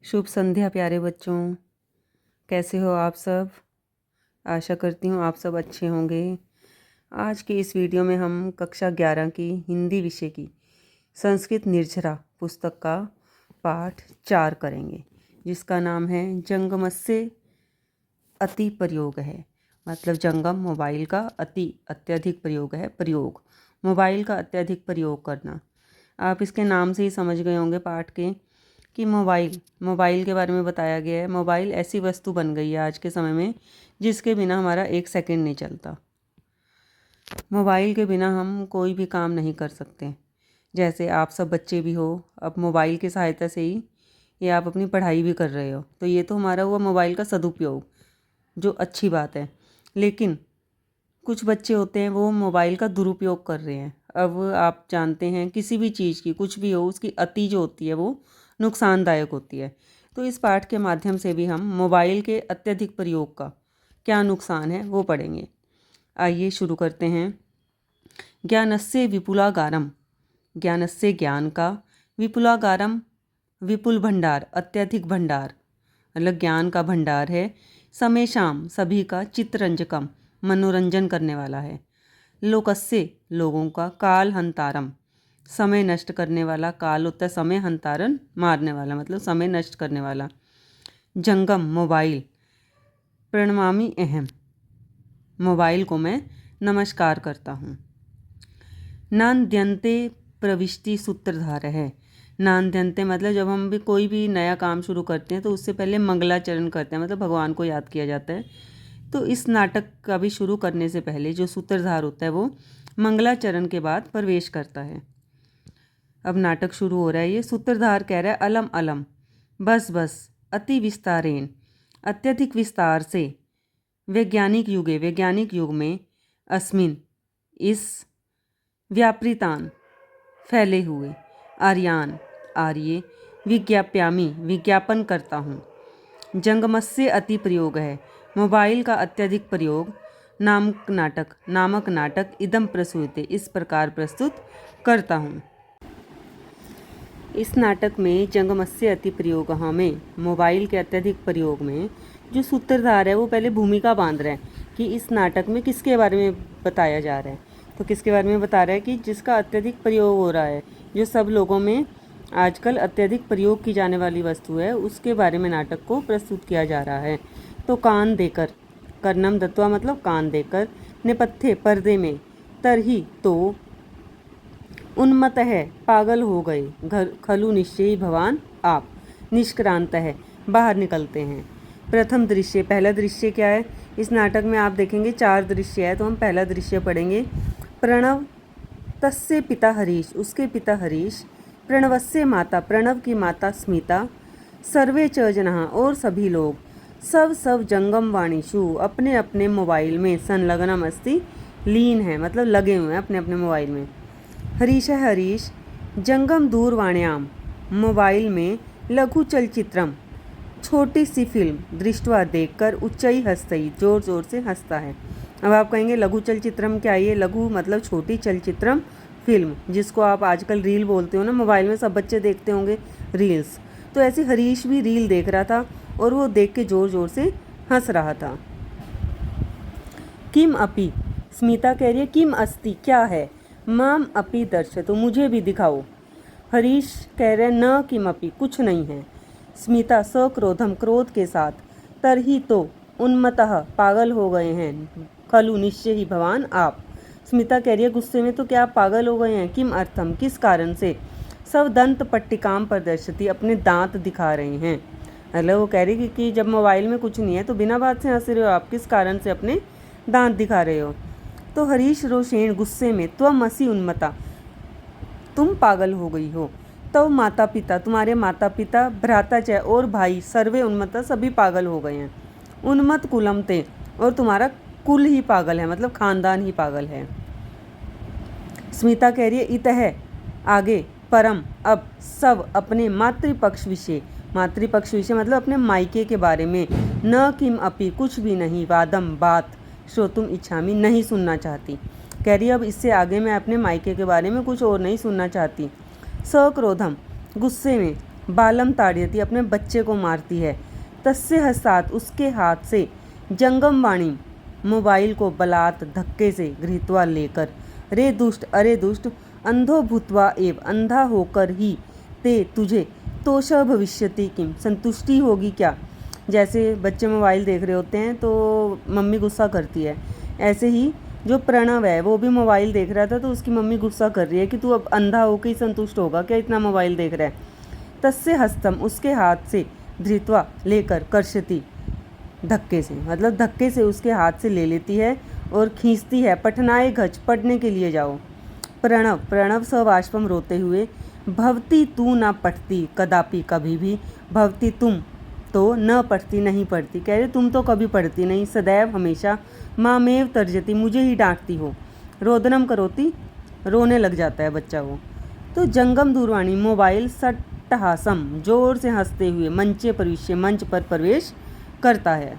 शुभ संध्या प्यारे बच्चों। कैसे हो आप सब? आशा करती हूँ आप सब अच्छे होंगे। आज की इस वीडियो में हम कक्षा 11 की हिंदी विषय की संस्कृत निर्झरा पुस्तक का पाठ 4 करेंगे, जिसका नाम है जंगमस्य अति प्रयोग है। मतलब जंगम मोबाइल का, अत्यधिक प्रयोग है। प्रयोग मोबाइल का अत्यधिक प्रयोग करना। आप इसके नाम से ही समझ गए होंगे पाठ के कि मोबाइल के बारे में बताया गया है। मोबाइल ऐसी वस्तु बन गई है आज के समय में जिसके बिना हमारा एक सेकंड नहीं चलता। मोबाइल के बिना हम कोई भी काम नहीं कर सकते। जैसे आप सब बच्चे भी हो, अब मोबाइल की सहायता से ही ये आप अपनी पढ़ाई भी कर रहे हो, तो ये तो हमारा हुआ मोबाइल का सदुपयोग, जो अच्छी बात है। लेकिन कुछ बच्चे होते हैं वो मोबाइल का दुरुपयोग कर रहे हैं। अब आप जानते हैं किसी भी चीज़ की, कुछ भी हो, उसकी अति जो होती है वो नुकसानदायक होती है। तो इस पाठ के माध्यम से भी हम मोबाइल के अत्यधिक प्रयोग का क्या नुकसान है वो पढ़ेंगे। आइए शुरू करते हैं। ज्ञानस्य विपुलागारम। ज्ञानस्य ज्ञान का, विपुलागारम विपुल भंडार, अत्यधिक भंडार, मतलब ज्ञान का भंडार है। समेशाम सभी का, चित्तरंजकम मनोरंजन करने वाला है। लोकस्य लोगों का, काल हंतारम समय नष्ट करने वाला। काल होता है समय, हंतारन मारने वाला, मतलब समय नष्ट करने वाला। जंगम मोबाइल, प्रणमामि अहम मोबाइल को मैं नमस्कार करता हूँ। नान्द्यन्ते प्रविष्टि सूत्रधार है। नान्द्यन्ते मतलब जब हम भी कोई भी नया काम शुरू करते हैं तो उससे पहले मंगलाचरण करते हैं, मतलब भगवान को याद किया जाता है। तो इस नाटक का भी शुरू करने से पहले जो सूत्रधार होता है वो मंगलाचरण के बाद प्रवेश करता है। अब नाटक शुरू हो रहा है। ये सूत्रधार कह रहा है अलम अलम, बस बस, अति विस्तारेण अत्यधिक विस्तार से, वैज्ञानिक युगे वैज्ञानिक युग में, अस्मिन इस, व्यापृतान फैले हुए, आर्यान आर्य, विज्ञाप्यामि विज्ञापन करता हूँ। जंगमस्य अति प्रयोग है, मोबाइल का अत्यधिक प्रयोग। नामक नाटक इदम प्रसूयते इस प्रकार प्रस्तुत करता हूँ। इस नाटक में जंगमस्य अति प्रयोग में, मोबाइल के अत्यधिक प्रयोग में जो सूत्रधार है वो पहले भूमिका बांध रहा है कि इस नाटक में किसके बारे में बताया जा रहा है। तो किसके बारे में बता रहा है कि जिसका अत्यधिक प्रयोग हो रहा है, जो सब लोगों में आजकल अत्यधिक प्रयोग की जाने वाली वस्तु है, उसके बारे में नाटक को प्रस्तुत किया जा रहा है। तो कान देकर, कर्णम दत्वा मतलब कान देकर, नेपथ्य पर्दे में, तरही तो, उन्मत्त है पागल हो गए, खलु निश्चयी भवान आप, निष्क्रांत है बाहर निकलते हैं। प्रथम दृश्य, पहला दृश्य क्या है इस नाटक में आप देखेंगे 4 दृश्य है, तो हम पहला दृश्य पढ़ेंगे। प्रणव तस्य पिता हरीश, उसके पिता हरीश। प्रणवस्य माता, प्रणव की माता स्मिता। सर्वे च जनाः और सभी लोग, सब जंगम वाणीषु अपने अपने मोबाइल में, संलग्नम अस्ति लीन है, मतलब लगे हुए हैं अपने अपने मोबाइल में। हरीश है हरीश, जंगम दूरवाण्याम मोबाइल में, लघु चलचित्रम छोटी सी फिल्म, दृष्टवा देखकर, उच्चई हंसतई जोर जोर से हंसता है। अब आप कहेंगे लघु चलचित्रम क्या है? ये लघु मतलब छोटी, चलचित्रम फिल्म, जिसको आप आजकल रील बोलते हो ना, मोबाइल में सब बच्चे देखते होंगे रील्स। तो ऐसे हरीश भी रील देख रहा था और वो देख के जोर जोर से हंस रहा था। किम अपि, स्मिता कह रही है किम अस्ति क्या है, माम अपि दर्शतो मुझे भी दिखाओ। हरीश कह रहे न किम अपि कुछ नहीं है। स्मिता सक्रोधम क्रोध के साथ, तरही तो, उन्मत्तः पागल हो गए हैं, खलु निश्चय ही भवान आप। स्मिता कह रही है गुस्से में तो क्या आप पागल हो गए हैं, किम अर्थम किस कारण से, सब दंत पट्टिकाम प्रदर्शति अपने दांत दिखा रहे हैं। मतलब वो कह रही कि जब मोबाइल में कुछ नहीं है तो बिना बात से हंस रहे हो आप, किस कारण से अपने दांत दिखा रहे हो। तो हरीश रोषेण गुस्से में, त्वम असि उन्मत्ता तुम पागल हो गई हो। तो माता पिता तुम्हारे माता पिता, भ्राता च और भाई, सर्वे उन्मत्ता सभी पागल हो गए हैं। उन्मत्त कुलम ते और तुम्हारा कुल ही पागल है, मतलब खानदान ही पागल है। स्मिता कह रही है इतः आगे, परम अब, सब अपने मातृपक्ष विषय, मातृपक्ष विषय मतलब अपने मायके के बारे में, न किम अपि कुछ भी नहीं, वादम बात, श्रोतुम इच्छामि नहीं सुनना चाहती। कह रही अब इससे आगे मैं अपने मायके के बारे में कुछ और नहीं सुनना चाहती। सक्रोधम गुस्से में, बालम ताड़यति अपने बच्चे को मारती है। तस्य हस्तात् उसके हाथ से, जंगम वाणी मोबाइल को बलात् धक्के से गृहीत्वा लेकर, रे दुष्ट अरे दुष्ट, अंधो भूत्वा एव अंधा होकर ही, ते तुझे तोष भविष्यति किम संतुष्टि होगी क्या। जैसे बच्चे मोबाइल देख रहे होते हैं तो मम्मी गुस्सा करती है, ऐसे ही जो प्रणव है वो भी मोबाइल देख रहा था तो उसकी मम्मी गुस्सा कर रही है कि तू अब अंधा होकर ही संतुष्ट होगा क्या, इतना मोबाइल देख रहा है। तस्य हस्तम उसके हाथ से, धृत्वा लेकर, कर्षति धक्के से, मतलब धक्के से उसके हाथ से ले लेती है और खींचती है। पठनाए घच पढ़ने के लिए जाओ। प्रणव प्रणव सवाष्पम रोते हुए, भवती तू न पढ़ती कदापि कभी भी, भवती तुम तो न पढ़ती नहीं पढ़ती, कह रहे तुम तो कभी पढ़ती नहीं, सदैव हमेशा, मामेव तर्जती मुझे ही डांटती हो, रोदनम करोती रोने लग जाता है बच्चा वो। तो जंगम दूरवाणी मोबाइल सट्टहासम जोर से हंसते हुए मंचे प्रविश्य मंच पर प्रवेश करता है।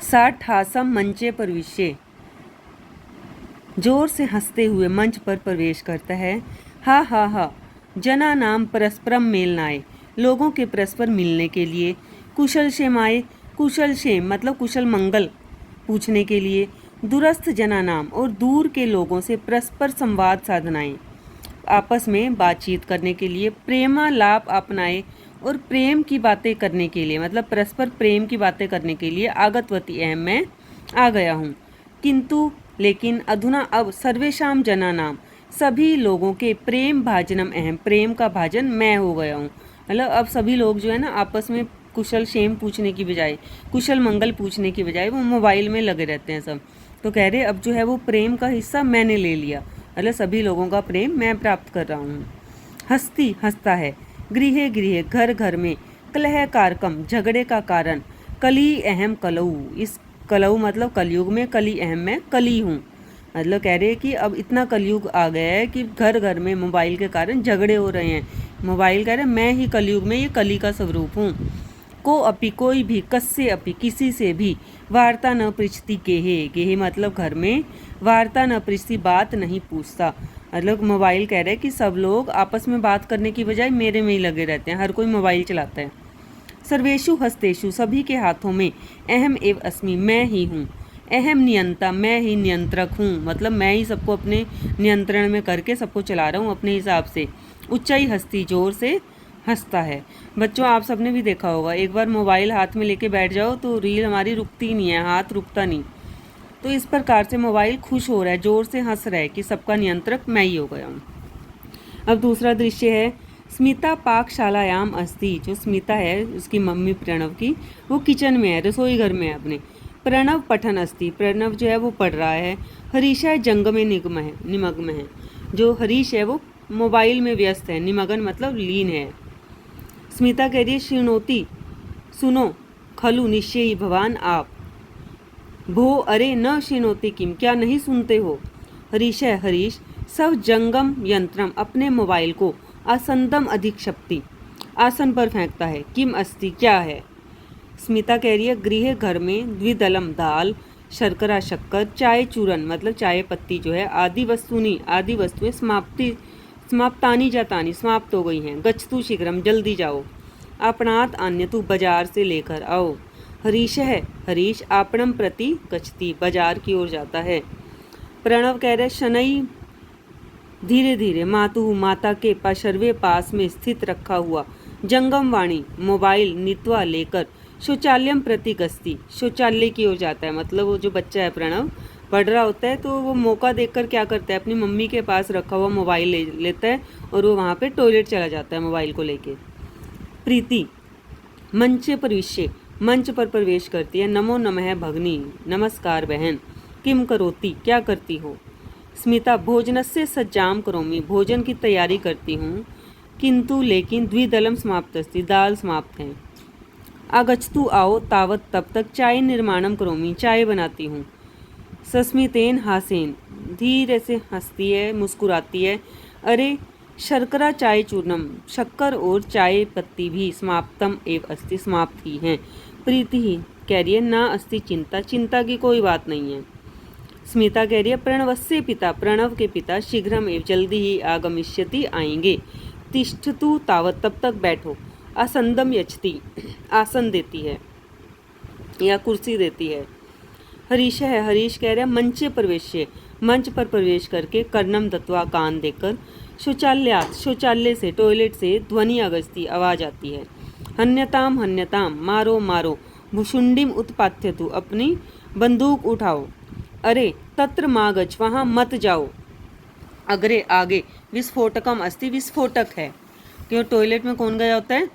सट्टहासम मंचे प्रविश्य जोर से हंसते हुए मंच पर प्रवेश करता है। हा हा हा जना नाम परस्परम मेलनाए लोगों के परस्पर मिलने के लिए, कुशल क्षेमाए कुशल क्षेम मतलब कुशल मंगल पूछने के लिए, दूरस्थ जना नाम और दूर के लोगों से परस्पर संवाद साधनाएं आपस में बातचीत करने के लिए, प्रेमालाप अपनाए और प्रेम की बातें करने के लिए मतलब परस्पर प्रेम की बातें करने के लिए, आगतवती अहम मैं आ गया हूँ, किंतु लेकिन अधुना अब सर्वेशाम जना नाम सभी लोगों के प्रेम भाजनम अहम प्रेम का भाजन मैं हो गया हूँ। मतलब अब सभी लोग जो है ना आपस में कुशल क्षेम पूछने की बजाय, कुशल मंगल पूछने की बजाय वो मोबाइल में लगे रहते हैं सब। तो कह रहे अब जो है वो प्रेम का हिस्सा मैंने ले लिया, मतलब सभी लोगों का प्रेम मैं प्राप्त कर रहा हूँ। हस्ती हंसता है, गृहे गृहे घर घर में, कलह कारकम झगड़े का कारण, कली अहम कलऊ इस कलऊ मतलब कलयुग में, कली अहम मैं कली हूँ। मतलब कह रहे हैं कि अब इतना कलयुग आ गया है कि घर घर में मोबाइल के कारण झगड़े हो रहे हैं। मोबाइल कह रहे हैं मैं ही कलयुग में ये कली का स्वरूप हूँ। को अपि कोई भी, कस्से अपि किसी से भी, वार्ता न पृछती गेहे गेहे मतलब घर में, वार्ता न पृछती बात नहीं पूछता। मतलब मोबाइल कह रहे हैं कि सब लोग आपस में बात करने की बजाय मेरे में ही लगे रहते हैं, हर कोई मोबाइल चलाता है। सर्वेशु हस्तेशु सभी के हाथों में, अहम एव अस्मि मैं ही हूँ, अहम नियंता मैं ही नियंत्रक हूँ, मतलब मैं ही सबको अपने नियंत्रण में करके सबको चला रहा हूँ अपने हिसाब से। उच्चाई हस्ती जोर से हंसता है। बच्चों आप सबने भी देखा होगा, एक बार मोबाइल हाथ में लेके बैठ जाओ तो रील हमारी रुकती नहीं है, हाथ रुकता नहीं। तो इस प्रकार से मोबाइल खुश हो रहा है, जोर से हंस रहा है कि सबका नियंत्रक मैं ही हो गया हूँ। अब दूसरा दृश्य है, स्मिता पाकशालायाम अस्ति, जो स्मिता है उसकी मम्मी प्रणव की, वो किचन में है, रसोई घर में है अपने। प्रणव पठन अस्ति, प्रणव जो है वो पढ़ रहा है। हरीशा जंग में निमग्न है, जो हरीश है वो मोबाइल में व्यस्त है, निमग्न मतलब लीन है। स्मिता कह रही है शृणोति सुनो, खलु निश्चयी भवान आप, भो अरे न शृणोति किम क्या नहीं सुनते हो। हरीश है हरीश, सब जंगम यंत्रम अपने मोबाइल को, आसंदम अधिक शक्ति आसन पर फेंकता है, किम अस्ति क्या है। स्मिता कह रही है गृह घर में, द्विदलम दाल, शर्करा शक्कर, चाय चूरन मतलब चाय पत्ती जो है, आदि वस्तुएं समाप्तानी जातानी समाप्त हो गई हैं। गच्छतु शीघ्रम जल्दी जाओ। आपणात अन्य तू बाजार से लेकर आओ। हरीश है हरीश, आपणम प्रति गच्छति बाजार की ओर जाता है। प्रणव कह रहे शनई धीरे धीरे, मातु माता के पार्श्वे पास में स्थित रखा हुआ जंगम वाणी मोबाइल नीत्वा लेकर, शौचालयम प्रति गस्ती शौचालय की ओर जाता है। मतलब वो जो बच्चा है प्रणव पढ़ रहा होता है तो वो मौका देखकर क्या करता है, अपनी मम्मी के पास रखा हुआ मोबाइल लेता है और वो वहाँ पे टॉयलेट चला जाता है मोबाइल को लेके। प्रीति मंचे प्रविश्य मंच पर प्रवेश करती है। नमो नमः भगनी नमस्कार बहन। किम करोति क्या करती हो। स्मिता भोजनस्य सज्जाम करोमि भोजन की तैयारी करती हूँ, किंतु लेकिन द्विदलम समाप्त अस्ति दाल समाप्त है। आगच्छतु आओ तावत तब तक चाय निर्माणम करोमि चाय बनाती हूँ। सस्मितेन हासेन धीरे से हंसती है मुस्कुराती है। अरे शर्करा चाय चूर्णम शक्कर और चाय पत्ती भी समाप्तम एव अस्ति समाप्त ही हैं। प्रीति ही कह रही है ना अस्ति चिंता चिंता की कोई बात नहीं है। स्मिता कह रही है प्रणवस्य पिता प्रणव के पिता शीघ्रम एव जल्दी ही आगमिष्यति आएंगे। तिष्ठतु तावत, तब तक बैठो। आसंदम यच्छति, आसन देती है या कुर्सी देती है। हरीश है, हरीश कह रहा है मंचे प्रवेश्य, मंच पर प्रवेश करके, कर्णम दत्वा, कान देकर, शौचालयात, शौचालय से, टॉयलेट से, ध्वनि अगस्ती, आवाज आती है। हन्यताम हन्यताम, मारो मारो, भुशुंडिम उत्पात्यतु, अपनी बंदूक उठाओ। अरे तत्र मा गच्छ, वहाँ मत जाओ। अग्रे, आगे, विस्फोटकम अस्ति, विस्फोटक है। क्यों, टॉयलेट में कौन गया होता है?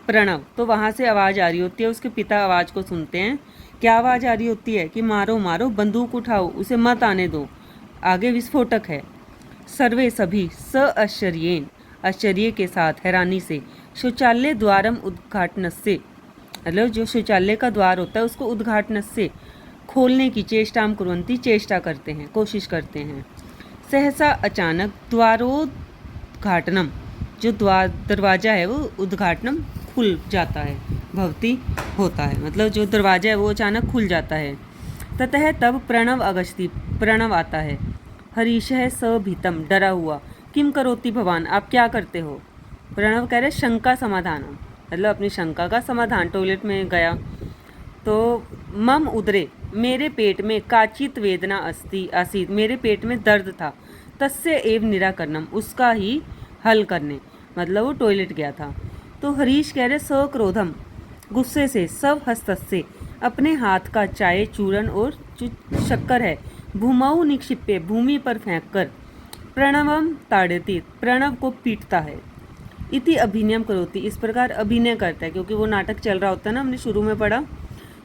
प्रणव। तो वहाँ से आवाज़ आ रही होती है, उसके पिता आवाज़ को सुनते हैं। क्या आवाज़ आ रही होती है? कि मारो मारो, बंदूक उठाओ, उसे मत आने दो। आगे विस्फोटक है। सर्वे, सभी, स आश्चर्येन, आश्चर्य के साथ, हैरानी से, शौचालय द्वारम उद्घाटन से, मतलब जो शौचालय का द्वार होता है उसको उद्घाटन से, खोलने की, चेष्टाम कुर्वन्ति, चेष्टा करते हैं, कोशिश करते हैं। सहसा, अचानक, द्वारोद्घाटनम, जो दरवाजा है वो उद्घाटनम, खुल जाता है, भवती, होता है, मतलब जो दरवाजा है वो अचानक खुल जाता है। ततः, तब, प्रणव अगस्ती, प्रणव आता है। हरीश है सभीतम, डरा हुआ। किम करोति भवान, आप क्या करते हो? प्रणव कह रहे शंका समाधानम, मतलब अपनी शंका का समाधान। टॉयलेट में गया तो मम उदरे, मेरे पेट में, काचित वेदना अस्ति आसीत, मेरे पेट में दर्द था। तस्य एव निराकरणम, उसका ही हल करने, मतलब वो टॉयलेट गया था। तो हरीश कह रहे सक्रोधम, गुस्से से, सब हस्तस्य, अपने हाथ का, चाय, चूर्ण और शक्कर है, भूमौ निक्षिप्य, भूमि पर फेंक कर, प्रणवम ताड़यति, प्रणव को पीटता है। इति अभिनयम करोति, इस प्रकार अभिनय करता है, क्योंकि वो नाटक चल रहा होता है ना, हमने शुरू में पढ़ा,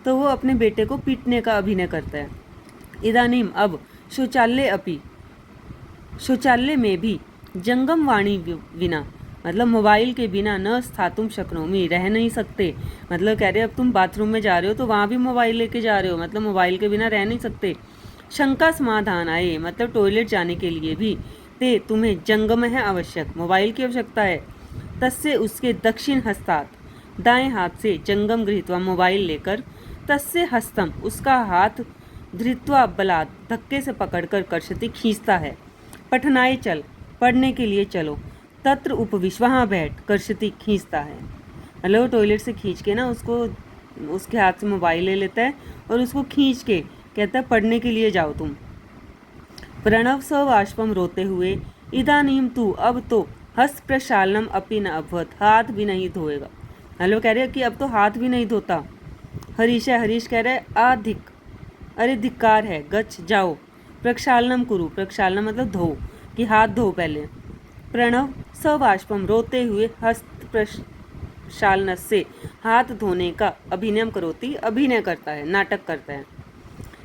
तो वो अपने बेटे को पीटने का अभिनय करता है। इदानीम, अब, शौचालय अपि, शौचालय में भी, जंगम वाणी विना, मतलब मोबाइल के बिना, न स्थातुम शक्नोमि, रह नहीं सकते। मतलब कह रहे अब तुम बाथरूम में जा रहे हो तो वहाँ भी मोबाइल लेके जा रहे हो, मतलब मोबाइल के बिना रह नहीं सकते। शंका समाधान आए, मतलब टॉयलेट जाने के लिए भी, ते तुम्हें जंगम है आवश्यक, मोबाइल की आवश्यकता है। तस्य, उसके, दक्षिण हस्तात, दाएं हाथ से, जंगम गृहीत्वा, मोबाइल लेकर, तस्य हस्तम, उसका हाथ, धृत्वा बलात्, धक्के से पकड़कर, कर्षति, खींचता है। पठनाय, चल, पढ़ने के लिए चलो। तत्र उपविश, वहाँ बैठ, कर्षति, खींचता है, मतलब टॉयलेट से खींच के ना उसको, उसके हाथ से मोबाइल ले लेता है और उसको खींच के कहता है पढ़ने के लिए जाओ तुम। प्रणव सवाष्पम, रोते हुए, इदानीम तू, अब तो, हस्त प्रक्षालनम अपि न अभवत, हाथ भी नहीं धोएगा, मतलब कह रहे कि अब तो हाथ भी नहीं धोता। हरीश है, हरीश कह रहे अधिक, अरे धिक्कार है, गच्छ, जाओ, प्रक्षालनम कुरु, प्रक्षालनम मतलब धो, कि हाथ धो पहले। प्रणव सवाष्पम, रोते हुए, हस्त प्रक्षालन से, हाथ धोने का, अभिनयम करोति, अभिनय करता है, नाटक करता है।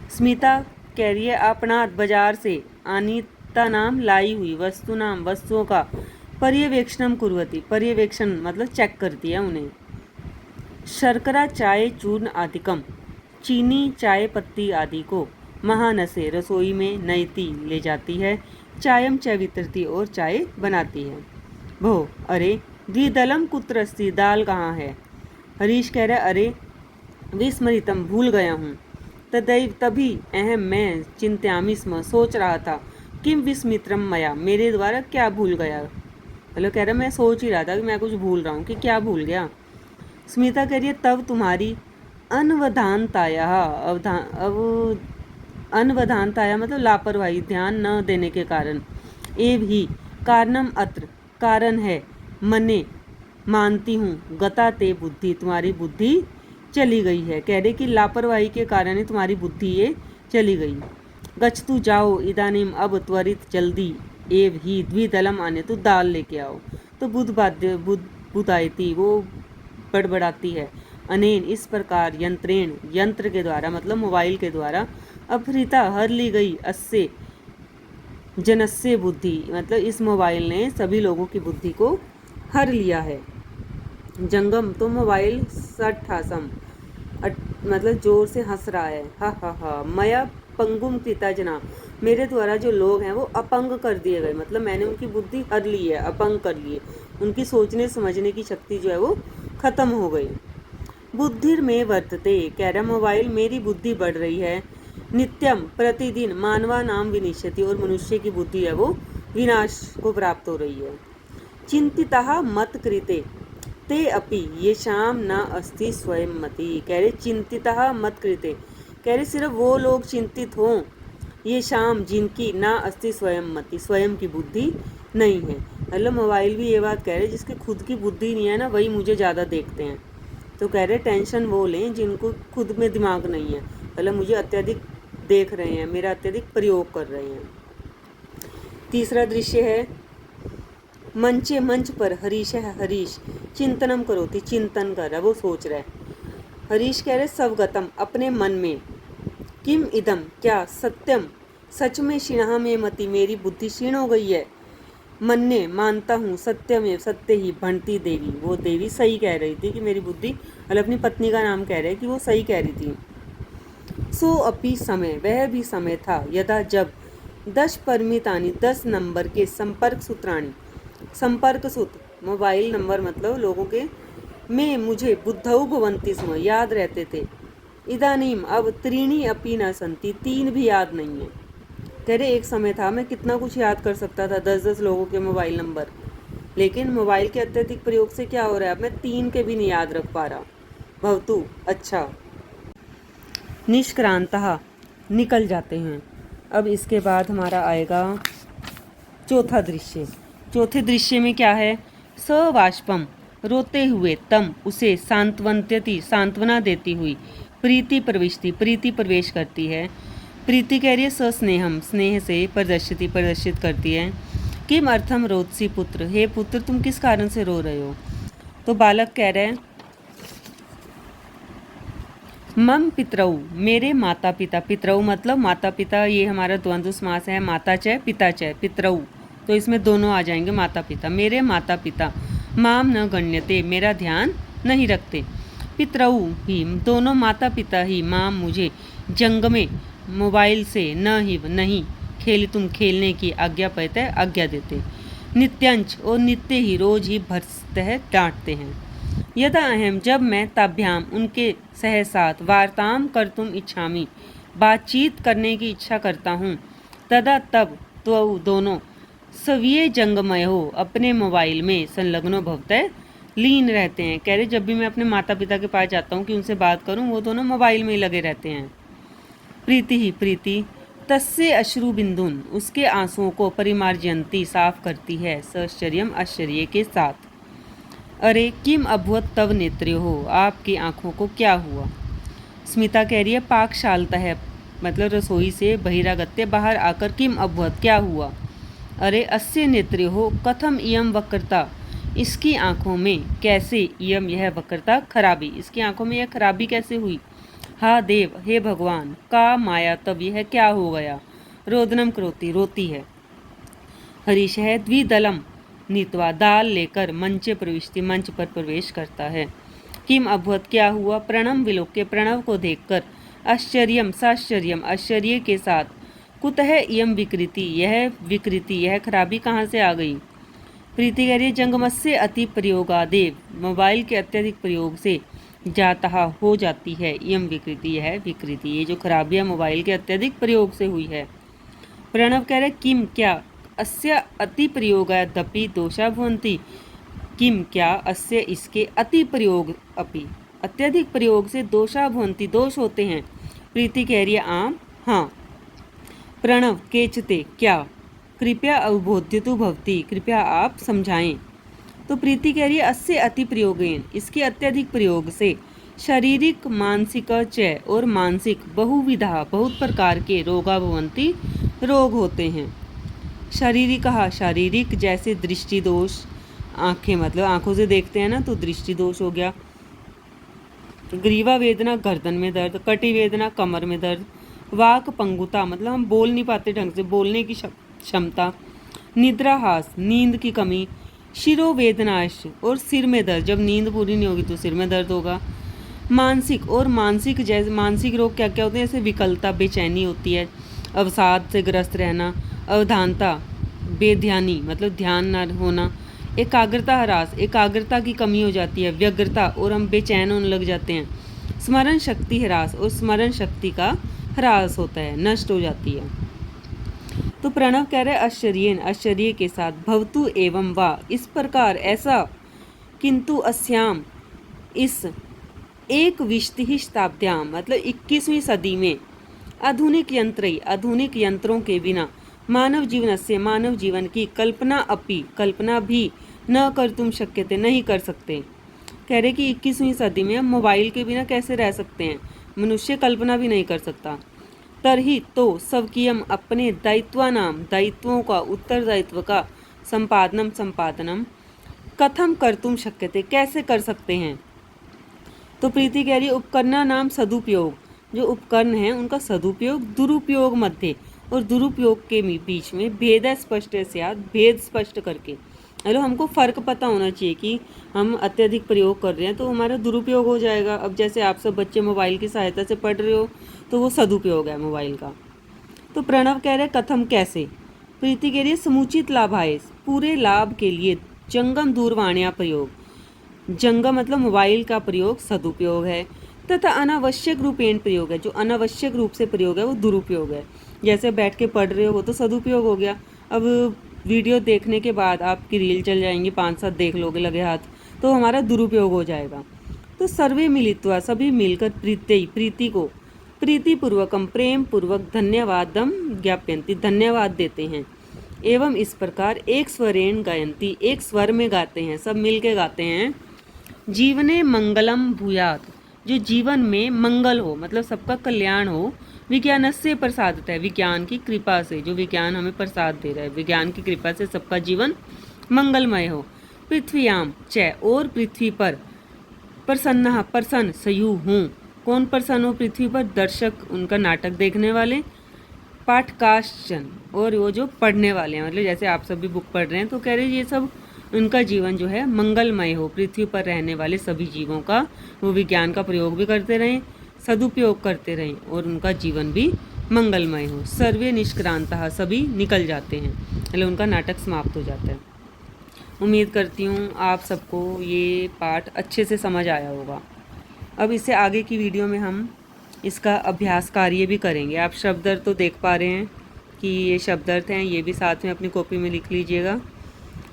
स्मिता कह रही है आपणात, बाजार से, अनीता नाम, लाई हुई, वस्तु नाम, वस्तुओं का, पर्यवेक्षणम कुर्वती, पर्यवेक्षण मतलब चेक करती है उन्हें। शर्करा, चाय, चूर्ण आदिकम, चीनी, चाय पत्ती आदि को, महानसे, रसोई में, नयति, ले जाती है, चायम च वितरती, और चाय बनाती है। भो, अरे, द्विदलम कुत्र अस्ति, दाल कहाँ है? हरीश कह रहा अरे, विस्मृतम, भूल गया हूँ। तदैव, तभी, अहम, मैं, चिंत्यामि स्म, सोच रहा था, किम विस्मित्रम मया, मेरे द्वारा क्या भूल गया, मतलब कह रहा मैं सोच ही रहा था कि मैं कुछ भूल रहा हूँ, कि क्या भूल गया। स्मिता कह रही है तब तुम्हारी अनवधानताया, अनवधानताया मतलब लापरवाही, ध्यान न देने के कारण, एव ही, कारणम अत्र, कारण है, मने, मानती हूँ, गता ते बुद्धि, तुम्हारी बुद्धि चली गई है, कह रहे कि लापरवाही के कारण ही तुम्हारी बुद्धि ये चली गई। गच्छतु, जाओ, इदानीम, अब, त्वरित, जल्दी, एव ही, द्विदलम आने, तो दाल लेके आओ। तो बुधायती, वो बड़बड़ाती है, अनेन, इस प्रकार, यंत्रेण, यंत्र के द्वारा, मतलब मोबाइल के द्वारा, अपहृता, हर ली गई, अस्से, जनस्य बुद्धि, मतलब इस मोबाइल ने सभी लोगों की बुद्धि को हर लिया है। जंगम, तो मोबाइल, सठासम, मतलब जोर से हंस रहा है, हा हा हा। मया पंगुम कृता जना, मेरे द्वारा जो लोग हैं वो अपंग कर दिए गए, मतलब मैंने उनकी बुद्धि हर ली है, अपंग कर लिए, उनकी सोचने समझने की शक्ति जो है वो खत्म हो गई। बुद्धिर में वर्तते, कह रहा मोबाइल, मेरी बुद्धि बढ़ रही है, नित्यम, प्रतिदिन, मानवा नाम विनिश्यति, और मनुष्य की बुद्धि है वो विनाश को प्राप्त हो रही है। चिंतितः मत कृते ते अपि येषां न अस्ति स्वयं मति। कह रहे चिंतितः मत कृते, कह रहे सिर्फ वो लोग चिंतित हों, ये शाम जिनकी ना अस्ति स्वयं मति, स्वयं की बुद्धि नहीं है। मतलब मोबाइल भी ये बात कह रहे जिसकी खुद की बुद्धि नहीं है ना, वही मुझे ज़्यादा देखते हैं। तो कह रहे टेंशन वो लें जिनको खुद में दिमाग नहीं है, मतलब मुझे अत्यधिक देख रहे हैं, मेरा अत्यधिक प्रयोग कर रहे हैं। तीसरा दृश्य है मंचे, मंच पर हरीश है। हरीश चिंतनम करोति, चिंतन कर रहा, वो सोच रहा है। हरीश कह रहे स्वगतम, अपने मन में, किम इदम, क्या, सत्यम, सच में, क्षीणः में मति, मेरी बुद्धि क्षीण हो गई है। मन्ने, मानता हूँ, सत्यमेव, सत्य ही, भणती देवी, वो देवी सही कह रही थी कि मेरी बुद्धि, मतलब अपनी पत्नी का नाम कह रहे कि वो सही कह रही थी। सो अपी समय, वह भी समय था, यदा जब 10 परिमितानि, 10 नंबर के संपर्क सूत्राणी, संपर्क सूत्र मोबाइल नंबर मतलब लोगों के, में मुझे बुद्धौ भवन्ति स्म, याद रहते थे। इदानीम, अब, त्रीणी अपि न सन्ति, 3 भी याद नहीं है। कह रहे एक समय था मैं कितना कुछ याद कर सकता था, 10-10 लोगों के मोबाइल नंबर, लेकिन मोबाइल के अत्यधिक प्रयोग से क्या हो रहा है, अब मैं 3 के भी नहीं याद रख पा रहा। भवतु, अच्छा। निष्क्रांतः, निकल जाते हैं। अब इसके बाद हमारा आएगा चौथा दृश्य। चौथे दृश्य में क्या है, सवाष्पम, रोते हुए, तम, उसे, सांत्वन्त्यति, सांत्वना देती हुई, प्रीति प्रविष्टि, प्रीति प्रवेश करती है। प्रीति कह रही है सस्नेहम, स्नेह से, प्रदर्शिति, प्रदर्शित करती है। किम अर्थम रोत्सी पुत्र, हे पुत्र तुम किस कारण से रो रहे हो। तो बालक कह रहे हैं मम पितरऊ, मेरे माता पिता, पितरऊ मतलब माता पिता, ये हमारा द्वंद्व समास है, माता च पिता च, पितरऊ, तो इसमें दोनों आ जाएंगे, माता पिता। मेरे माता पिता माम न गण्यते, मेरा ध्यान नहीं रखते। पितरऊ ही, दोनों माता पिता ही, माम मुझे, जंगमे, मोबाइल से, न ही नहीं, खेल तुम खेलने की आज्ञा पाते, आज्ञा देते। नित्यांश, और नित्य ही, रोज ही भर्सते हैं, डांटते हैं। यदा अहम, जब मैं, ताभ्याम, उनके सह साथ, वार्ताम कर्तुम इच्छामि, बातचीत करने की इच्छा करता हूँ, तदा तब, तो दोनों, स्वीय जंगमय हो, अपने मोबाइल में, संलग्नो भवतः, लीन रहते हैं। कह रहे जब भी मैं अपने माता पिता के पास जाता हूँ कि उनसे बात करूँ, वो दोनों मोबाइल में ही लगे रहते हैं। प्रीति ही, प्रीति, तस्य अश्रु बिंदुन, उसके आंसुओं को, परिमार्जयंती, साफ करती है, सश्चर्यम, आश्चर्य के साथ। अरे किम अभवत तव नेत्र्यो हो, आपकी आंखों को क्या हुआ। स्मिता कह रही है पाकशालता है, मतलब रसोई से, बहिरागत्य, बाहर आकर, किम अभवत, क्या हुआ। अरे अस्य नेत्र्यो हो, कथम इयम वक्रता, इसकी आंखों में कैसे, इयम यह वक्रता, खराबी, इसकी आंखों में यह खराबी कैसे हुई। हा देव, हे भगवान, का माया, तब यह क्या हो गया। रोदनम करोति, रोती है। हरीश है द्विदलम नीतवा, दाल लेकर, मंचे प्रविष्टि, मंच पर प्रवेश करता है। किम अभवत, क्या हुआ। प्रणम विलोक्य, प्रणव को देखकर, आश्चर्यम, साश्चर्यम, आश्चर्य के साथ। कुतः इयम विकृति, यह विकृति, यह खराबी कहाँ से आ गई। प्रीति कह रही है जंगमस्य अति प्रयोगादेव, मोबाइल के अत्यधिक प्रयोग से, जाता, हो जाती है, इयम विकृति, यह विकृति, ये जो खराबियाँ मोबाइल के अत्यधिक प्रयोग से हुई है। प्रणव कह रहे किम, क्या, अस्य अति प्रयोगादपि दोषा भवन्ति, किम, क्या, अस्य, इसके, अति प्रयोग अपि, अत्यधिक प्रयोग से, दोषा भवन्ति, दोष होते हैं। प्रीति कह रही है आम, हाँ। प्रणव केचते, क्या, कृपया अवबोध्यतु भवति, कृपया आप समझाएं। तो प्रीति कह रही है अस्य अति प्रयोगेन, इसके अत्यधिक प्रयोग से, शारीरिक, मानसिक च, और मानसिक, बहुविधा, बहुत प्रकार के, रोगा भवन्ति, रोग होते हैं। शारीरिक, शारीरिक, जैसे दृष्टि दोष, आंखें मतलब आंखों से देखते हैं ना, तो दृष्टि दोष हो गया। ग्रीवा वेदना, गर्दन में दर्द। कटी वेदना, कमर में दर्द। वाक पंगुता, मतलब हम बोल नहीं पाते ढंग से, बोलने की क्षमता। निद्राहास, नींद की कमी। शिरोवेदनाश, और सिर में दर्द, जब नींद पूरी नहीं होगी तो सिर में दर्द होगा। मानसिक, और मानसिक, जैसे मानसिक रोग क्या क्या होते हैं, जैसे विकलता, बेचैनी होती है, अवसाद से ग्रस्त रहना। अवधानता, बेध्यानी, मतलब ध्यान न होना। एकाग्रता ह्रास, एकाग्रता की कमी हो जाती है। व्यग्रता, और हम बेचैन होने लग जाते हैं। स्मरण शक्ति ह्रास, और स्मरण शक्ति का ह्रास होता है, नष्ट हो जाती है। तो प्रणव कह रहे आश्चर्येन, आश्चर्य के साथ, भवतु एवं वा, इस प्रकार ऐसा, किंतु अस्याम, इस एक विशतिः शताब्द्याम मतलब 21वीं सदी में, आधुनिक यंत्रों के बिना मानव जीवन से, मानव जीवन की कल्पना भी न कर तुम शक्यते, नहीं कर सकते। कह रहे कि 21वीं सदी में हम मोबाइल के बिना कैसे रह सकते हैं, मनुष्य कल्पना भी नहीं कर सकता। तरही तो स्वकीयम, अपने दायित्वों का, उत्तरदायित्व का, संपादनम कथम कर तुम शक्यते, कैसे कर सकते हैं। तो प्रीति कह रही है उपकरणा नाम सदुपयोग, जो उपकरण हैं उनका सदुपयोग, दुरुपयोग मध्य, और दुरुपयोग के बीच में भेद स्पष्ट से, भेद स्पष्ट करके, हेलो हमको फ़र्क पता होना चाहिए कि हम अत्यधिक प्रयोग कर रहे हैं तो हमारा दुरुपयोग हो जाएगा। अब जैसे आप सब बच्चे मोबाइल की सहायता से पढ़ रहे हो तो वो सदुपयोग है मोबाइल का। तो प्रणव कह रहे कथम, कैसे। प्रीति कह रही है समुचित लाभाय, पूरे लाभ के लिए, जंगम दूरवाणियाँ प्रयोग, जंगम मतलब मोबाइल का प्रयोग सदुपयोग है, तथा अनावश्यक रूपेण प्रयोग है, जो अनावश्यक रूप से प्रयोग है वो दुरुपयोग है। जैसे बैठ के पढ़ रहे हो वो तो सदुपयोग हो गया, अब वीडियो देखने के बाद आपकी रील चल जाएंगी, 5-7 देख लोगे लगे हाथ, तो हमारा दुरुपयोग हो जाएगा। तो सर्वे मिलित्वा, सभी मिलकर प्रीति को, प्रीतिपूर्वकम, प्रेम पूर्वक, धन्यवादम ज्ञापयन्ति, धन्यवाद देते हैं। एवं इस प्रकार एक स्वरेण गायन्ति, एक स्वर में गाते हैं, सब मिल के गाते हैं। जीवने मंगलम भूयात, जो जीवन में मंगल हो, मतलब सबका कल्याण हो, विज्ञान से प्रसादित है, विज्ञान की कृपा से, जो विज्ञान हमें प्रसाद दे रहा है, विज्ञान की कृपा से सबका जीवन मंगलमय हो। पृथ्व्याम च, और पृथ्वी पर, प्रसन्न सयु हूँ, कौन प्रसन्न हो पृथ्वी पर, दर्शक, उनका नाटक देखने वाले, पाठकाश्चन, और वो जो पढ़ने वाले हैं, मतलब जैसे आप सब भी बुक पढ़ रहे हैं तो कह रहे ये सब उनका जीवन जो है मंगलमय हो, पृथ्वी पर रहने वाले सभी जीवों का वो विज्ञान का प्रयोग भी करते रहें, सदुपयोग करते रहें, और उनका जीवन भी मंगलमय हो। सर्वे निष्क्रांतः, सभी निकल जाते हैं, मतलब उनका नाटक समाप्त हो जाता है। उम्मीद करती हूँ आप सबको ये पाठ अच्छे से समझ आया होगा। अब इससे आगे की वीडियो में हम इसका अभ्यास कार्य भी करेंगे। आप शब्दार्थ तो देख पा रहे हैं कि ये शब्दार्थ हैं, ये भी साथ में अपनी कॉपी में लिख लीजिएगा।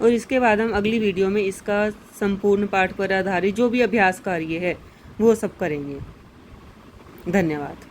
और इसके बाद हम अगली वीडियो में इसका संपूर्ण पाठ पर आधारित जो भी अभ्यास कार्य है वो सब करेंगे। धन्यवाद।